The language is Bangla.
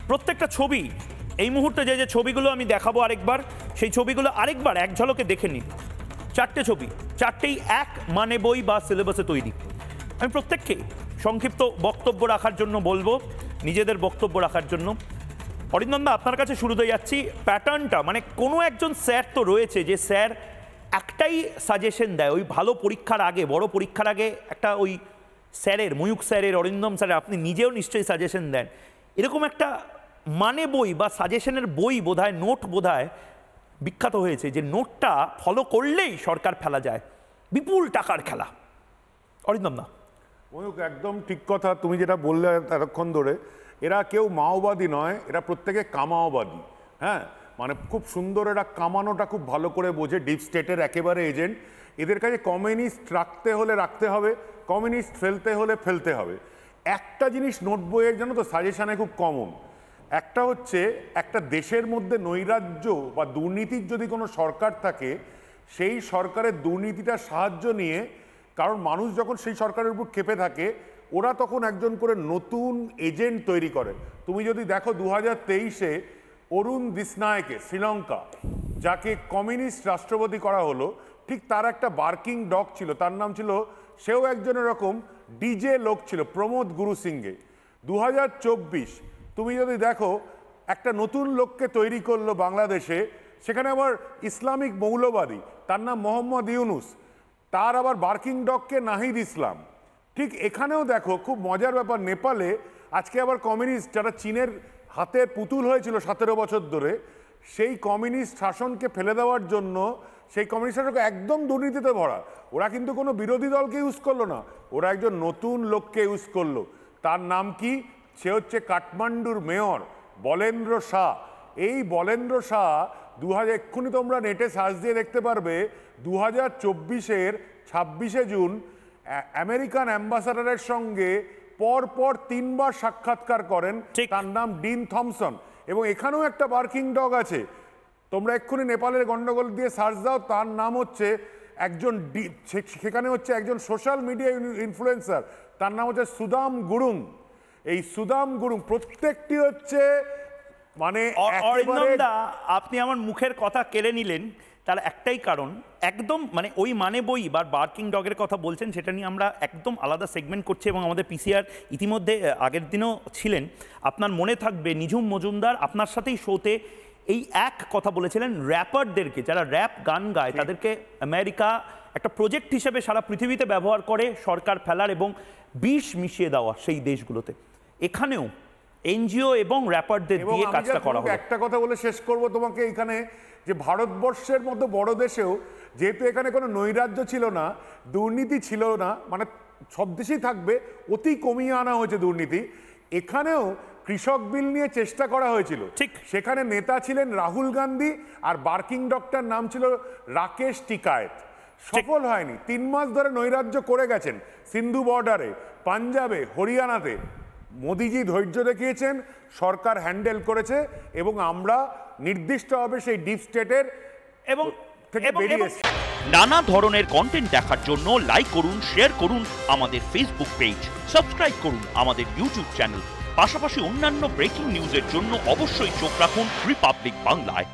প্রত্যেকটা ছবি এই মুহূর্তে যে যে ছবিগুলো আমি দেখাবো আরেকবার, সেই ছবিগুলো আরেকবার এক ঝলকে দেখে নিন। চারটে ছবি, চারটেই এক মানে বই বা সিলেবাসে তৈরি। আমি প্রত্যেককে সংক্ষিপ্ত বক্তব্য রাখার জন্য বলবো, নিজেদের বক্তব্য রাখার জন্য। অরিন্দমদা, আপনার কাছে শুরুতে যাচ্ছি। প্যাটার্নটা মানে কোনো একজন স্যার তো রয়েছে যে স্যার একটাই সাজেশন দেয় ওই ভালো পরীক্ষার আগে, বড় পরীক্ষার আগে একটা ওই স্যারের, ময়ূক স্যারের, অরিন্দম স্যারের, আপনি নিজেও নিশ্চয়ই সাজেশন দেন, এরকম একটা মানে বই বা সাজেশনের বই বোধহয়, নোট বোধহয় বিখ্যাত হয়েছে, যে নোটটা ফলো করলেই সরকার ফেলা যায়, বিপুল টাকার খেলা। অরিন্দম না, ময়ূক একদম ঠিক কথা তুমি যেটা বললে এতক্ষণ ধরে। এরা কেউ মাওবাদী নয়, এরা প্রত্যেকে কামাওবাদী। হ্যাঁ, মানে খুব সুন্দর, এরা কামানোটা খুব ভালো করে বোঝে, ডিপ স্টেটের একেবারে এজেন্ট। এদের কাছে কমিউনিস্ট রাখতে হলে রাখতে হবে, কমিউনিস্ট ফেলতে হলে ফেলতে হবে। একটা জিনিস নোট বইয়ের জন্য তো সাজেশনে খুব কমন, একটা হচ্ছে একটা দেশের মধ্যে নৈরাজ্য বা দুর্নীতির যদি কোনো সরকার থাকে, সেই সরকারের দুর্নীতিটার সাহায্য নিয়ে, কারণ মানুষ যখন সেই সরকারের উপর ক্ষেপে থাকে, ওরা তখন একজন করে নতুন এজেন্ট তৈরি করে। তুমি যদি দেখো 2023-এ অরুণ দিসনায়কে, শ্রীলঙ্কা, যাকে কমিউনিস্ট রাষ্ট্রপতি করা হলো, ঠিক তার একটা বার্কিং ডগ ছিল, তার নাম ছিল, সেও একজন এরকম ডিজে লোক ছিল, প্রমোদ গুরু সিংহে। 2024 তুমি যদি দেখো একটা নতুন লোককে তৈরি করলো বাংলাদেশে, সেখানে আবার ইসলামিক মৌলবাদী, তার নাম মোহাম্মদ ইউনুস, তার আবার বার্কিং ডগকে নাহিদ ইসলাম। ঠিক এখানেও দেখো খুব মজার ব্যাপার, নেপালে আজকে আবার কমিউনিস্ট, যারা চীনের হাতের পুতুল হয়েছিল 17 বছর ধরে, সেই কমিউনিস্ট শাসনকে ফেলে দেওয়ার জন্য, সেই কমিউনিস্ট শাসনকে একদম দুর্নীতিতে ভরা, ওরা কিন্তু কোনো বিরোধী দলকে ইউজ করলো না, ওরা একজন নতুন লোককে ইউজ করলো। তার নাম কি? সে হচ্ছে কাঠমান্ডুর মেয়র বলেন্দ্র শাহ। এই বলেন্দ্র শাহ এক্ষুনি তোমরা নেটে সার্চ দিয়ে দেখতে পারবে, 2024-এর 26শে জুন আমেরিকান অ্যাম্বাসাডারের সঙ্গে পরপর 3 বার সাক্ষাৎকার করেন। তার নাম ডিন থমসন, এবং এখানেও একটা বার্কিং ডগ আছে। তোমরা এক্ষুনি নেপালের গন্ডগোল দিয়ে সার্চ দাও, তার নাম হচ্ছে একজন, সেখানে হচ্ছে একজন সোশ্যাল মিডিয়া ইনফ্লুয়েন্সার, তার নাম হচ্ছে সুদাম গুরুং। এই সুদাম গুরুং প্রত্যেকটি হচ্ছে মানে, আপনি আমার মুখের কথা কেড়ে নিলেন। তার একটাই কারণ, একদম মানে ওই মানে বই বা বার্কিং ডগের কথা বলছেন, সেটা নিয়ে আমরা একদম আলাদা সেগমেন্ট করছি, এবং আমাদের পিসিআর ইতিমধ্যে আগের দিনও ছিলেন। আপনার মনে থাকবে নিঝুম মজুমদার আপনার সাথেই শোতে এই এক কথা বলেছিলেন, র্যাপারদেরকে, যারা র্যাপ গান গায়, তাদেরকে আমেরিকা একটা প্রজেক্ট হিসেবে সারা পৃথিবীতে ব্যবহার করে সরকার ফেলার এবং বিষ মিশিয়ে দেওয়া সেই দেশগুলোতে। এখানেও এনজিও এবং র্যাপারদের দিয়ে কাজটা করা হবে। একটা কথা বলে শেষ করব তোমাকে, এখানে যে ভারতবর্ষের মতো বড় দেশেও যেহেতু এখানে কোনো নৈরাজ্য ছিল না, দুর্নীতি ছিল না, মানে সব দেশেই থাকবে, অতি কমিয়ে আনা হয়েছে দুর্নীতি। এখানেও কৃষক বিল নিয়ে চেষ্টা করা হয়েছিল, ঠিক সেখানে নেতা ছিলেন Rahul Gandhi, are barking daughter নাম ছিল রাকেশ টিকায়েত। সফল হয়নি, 3 মাস ধরে নৈরাজ্য করে গেছেন সিন্ধু বর্ডারে, পাঞ্জাবে, হরিয়ানাতে। মোদিজি ধৈর্য দেখিয়েছেন, সরকার হ্যান্ডেল করেছে, এবং আমরা নির্দিষ্টভাবে সেই ডিপ স্টেটের এবং থেকে বেরিয়ে এসেছি। নানা ধরনের কন্টেন্ট দেখার জন্য লাইক করুন, শেয়ার করুন আমাদের ফেসবুক পেজ, সাবস্ক্রাইব করুন আমাদের ইউটিউব চ্যানেল। পাশাপাশি অন্যান্য ব্রেকিং নিউজের জন্য অবশ্যই চোখ রাখুন রিপাবলিক বাংলায়।